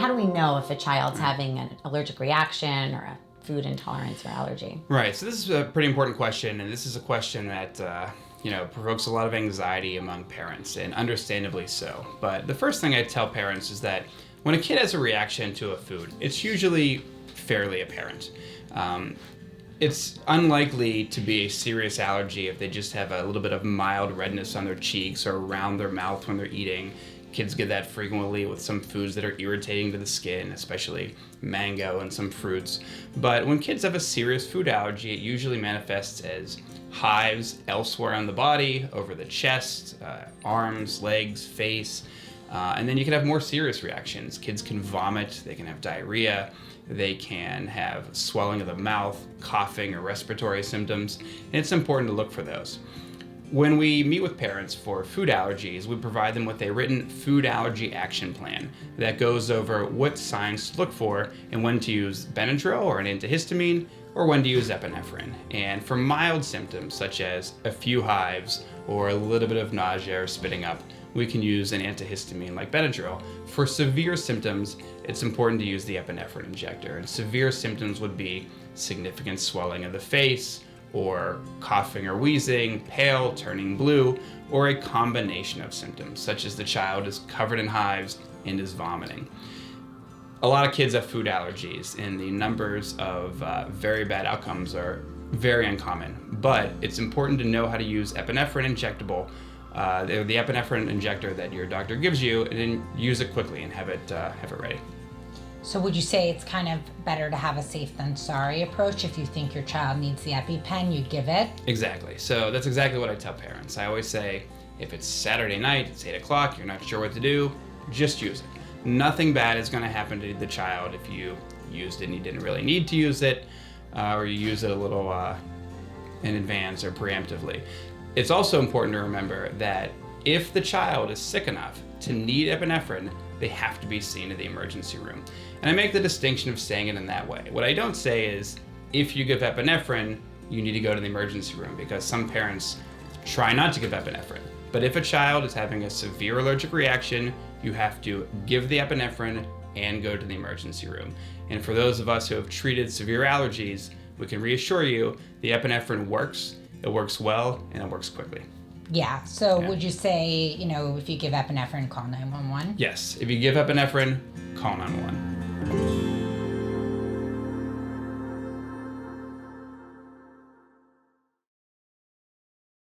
how do we know if a child's having an allergic reaction or a food intolerance or allergy? Right. So this is a pretty important question, and this is a question that provokes a lot of anxiety among parents, and understandably so. But the first thing I tell parents is that when a kid has a reaction to a food, it's usually fairly apparent. It's unlikely to be a serious allergy if they just have a little bit of mild redness on their cheeks or around their mouth when they're eating. Kids get that frequently with some foods that are irritating to the skin, especially mango and some fruits. But when kids have a serious food allergy, it usually manifests as hives elsewhere on the body, over the chest, arms, legs, face. And then you can have more serious reactions. Kids can vomit, they can have diarrhea, they can have swelling of the mouth, coughing, or respiratory symptoms, and it's important to look for those. When we meet with parents for food allergies, we provide them with a written food allergy action plan that goes over what signs to look for and when to use Benadryl or an antihistamine, or when to use epinephrine. And for mild symptoms such as a few hives or a little bit of nausea or spitting up, we can use an antihistamine like Benadryl. For severe symptoms, it's important to use the epinephrine injector. And severe symptoms would be significant swelling of the face, or coughing or wheezing, pale, turning blue, or a combination of symptoms, such as the child is covered in hives and is vomiting. A lot of kids have food allergies, and the numbers of very bad outcomes are very uncommon. But it's important to know how to use epinephrine injectable, the epinephrine injector that your doctor gives you, and then use it quickly and have it ready. So would you say it's kind of better to have a safe than sorry approach? If you think your child needs the EpiPen, you'd give it? Exactly. So that's exactly what I tell parents. I always say, if it's Saturday night, it's 8 o'clock, you're not sure what to do, just use it. Nothing bad is going to happen to the child if you used it and you didn't really need to use it, or you use it a little in advance or preemptively. It's also important to remember that if the child is sick enough to need epinephrine, they have to be seen in the emergency room. And I make the distinction of saying it in that way. What I don't say is, if you give epinephrine, you need to go to the emergency room, because some parents try not to give epinephrine. But if a child is having a severe allergic reaction, you have to give the epinephrine and go to the emergency room. And for those of us who have treated severe allergies, we can reassure you the epinephrine works, it works well, and it works quickly. Yeah, so would you say, if you give epinephrine, call 911? Yes, if you give epinephrine, call 911.